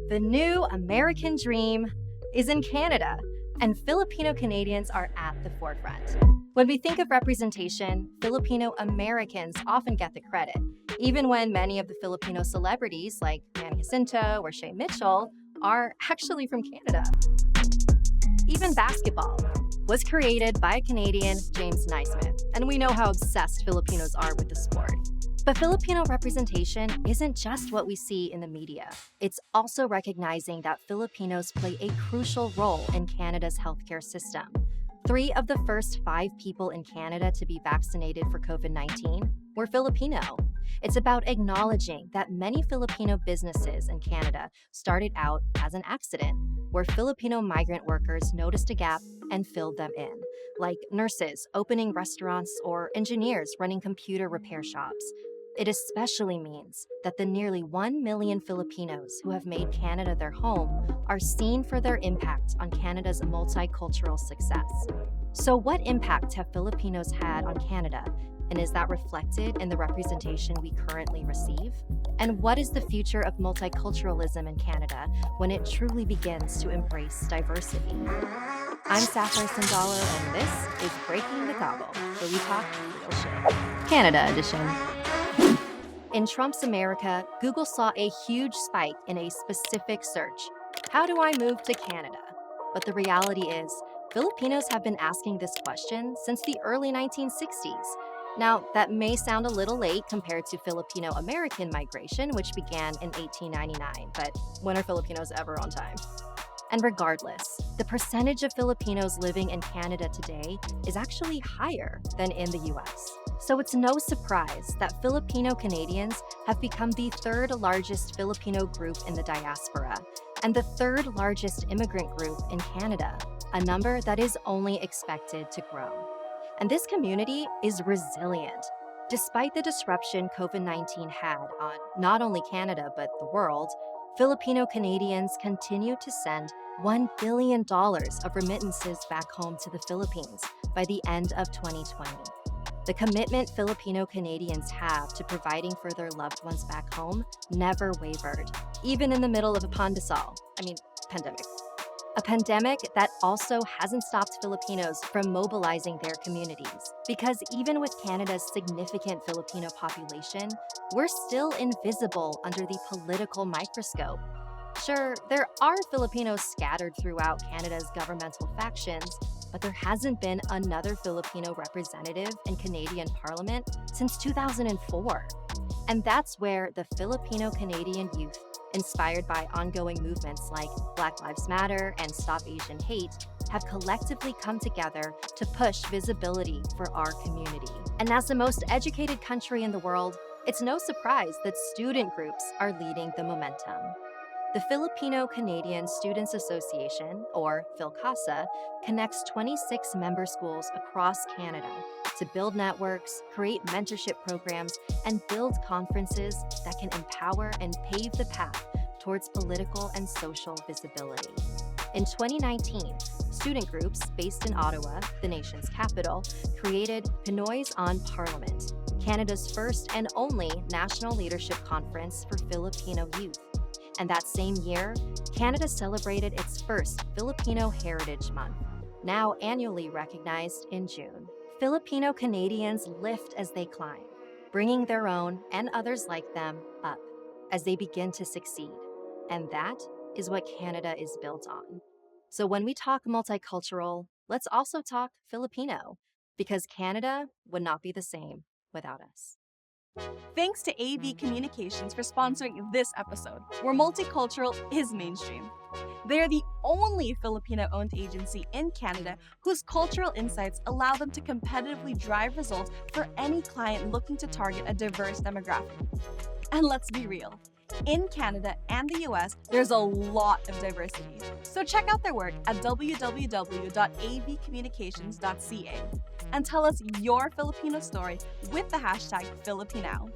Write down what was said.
The new American dream is in Canada, and Filipino Canadians are at the forefront. When we think of representation, Filipino Americans often get the credit, even when many of the Filipino celebrities like Manny Jacinto or Shay Mitchell are actually from Canada. Even basketball was created by Canadian James Naismith, and we know how obsessed Filipinos are with the sport. But Filipino representation isn't just what we see in the media. It's also recognizing that Filipinos play a crucial role in Canada's healthcare system. 3 of the first 5 people in Canada to be vaccinated for COVID-19 were Filipino. It's about acknowledging that many Filipino businesses in Canada started out as an accident, where Filipino migrant workers noticed a gap and filled them in, like nurses opening restaurants or engineers running computer repair shops. It especially means that the nearly 1 million Filipinos who have made Canada their home are seen for their impact on Canada's multicultural success. So what impact have Filipinos had on Canada? And is that reflected in the representation we currently receive? And what is the future of multiculturalism in Canada when it truly begins to embrace diversity? I'm Sapphire Sandalo, and this is Breaking the Tabo, where we talk real shit. Canada edition. In Trump's America, Google saw a huge spike in a specific search. How do I move to Canada? But the reality is, Filipinos have been asking this question since the early 1960s. Now, that may sound a little late compared to Filipino American migration, which began in 1899, but when are Filipinos ever on time? And regardless, the percentage of Filipinos living in Canada today is actually higher than in the US. So it's no surprise that Filipino Canadians have become the 3rd largest Filipino group in the diaspora and the 3rd largest immigrant group in Canada, a number that is only expected to grow. And this community is resilient. Despite the disruption COVID-19 had on not only Canada but the world, Filipino Canadians continue to send $1 billion of remittances back home to the Philippines by the end of 2020. The commitment Filipino Canadians have to providing for their loved ones back home never wavered, even in the middle of a pandemic. A pandemic that also hasn't stopped Filipinos from mobilizing their communities. Because even with Canada's significant Filipino population, we're still invisible under the political microscope. Sure, there are Filipinos scattered throughout Canada's governmental factions, but there hasn't been another Filipino representative in Canadian Parliament since 2004. And that's where the Filipino Canadian youth, inspired by ongoing movements like Black Lives Matter and Stop Asian Hate, have collectively come together to push visibility for our community. And as the most educated country in the world, it's no surprise that student groups are leading the momentum. The Filipino Canadian Students Association, or fil-cans, connects 26 member schools across Canada to build networks, create mentorship programs, and build conferences that can empower and pave the path towards political and social visibility. In 2019, student groups based in Ottawa, the nation's capital, created Pinoys on Parliament, Canada's first and only national leadership conference for Filipino youth. And that same year, Canada celebrated its first Filipino Heritage Month, now annually recognized in June. Filipino Canadians lift as they climb, bringing their own and others like them up as they begin to succeed. And that is what Canada is built on. So when we talk multicultural, let's also talk Filipino, because Canada would not be the same without us. Thanks to AV Communications for sponsoring this episode, where multicultural is mainstream. They are the only Filipino-owned agency in Canada whose cultural insights allow them to competitively drive results for any client looking to target a diverse demographic. And let's be real, in Canada and the US, there's a lot of diversity. So check out their work at www.avcommunications.ca and tell us your Filipino story with the hashtag Filipino.